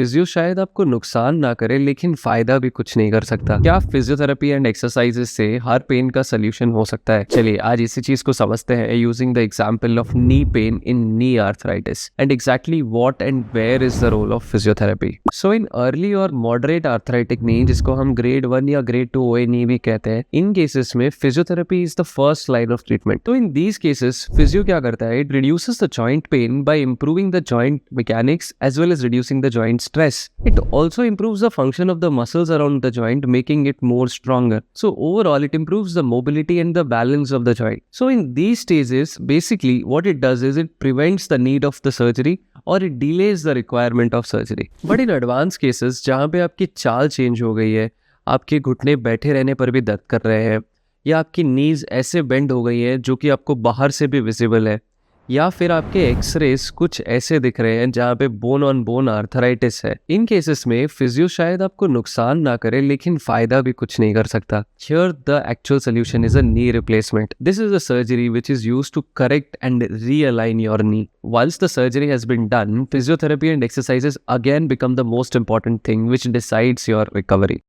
Physio शायद आपको नुकसान ना करे लेकिन फायदा भी कुछ नहीं कर सकता। क्या फिजियोथेरेपी एंड एक्सरसाइजेस से हर पेन का सोल्यूशन हो सकता है? चलिए आज इसी चीज को समझते हैं using the example of knee pain in knee arthritis and exactly what and where is the role of physiotherapy. So in early और मॉडरेट आर्थराइटिक नी, जिसको हम ग्रेड 1 या ग्रेड 2 ओए नी भी कहते हैं, इन केसेस में physiotherapy is the first line of treatment. तो इन दीज केसेस फिजियो क्या करता है? It reduces the joint pain by improving the joint mechanics as well as reducing the joint stress. It also improves the function of the muscles around the joint, making it more stronger. So overall, it improves the mobility and the balance of the joint. So in these stages, basically what it does is it prevents the need of the surgery or it delays the requirement of surgery. But in advanced cases, जहाँ पे आपकी चाल change हो गई है, आपके घुटने बैठे रहने पर भी दर्द कर रहे हैं, या आपकी नीज ऐसे बेंड हो गई है जो कि आपको बाहर से भी विजिबल है, या फिर आपके एक्सरेज कुछ ऐसे दिख रहे हैं जहाँ पे बोन ऑन बोन आर्थराइटिस है, इन केसेस में फिजियो शायद आपको नुकसान ना करे लेकिन फायदा भी कुछ नहीं कर सकता। Here the actual solution is a knee replacement. This is a surgery which is used to correct and realign your knee. Once the surgery has been done, physiotherapy and exercises again become the most important thing which decides your recovery.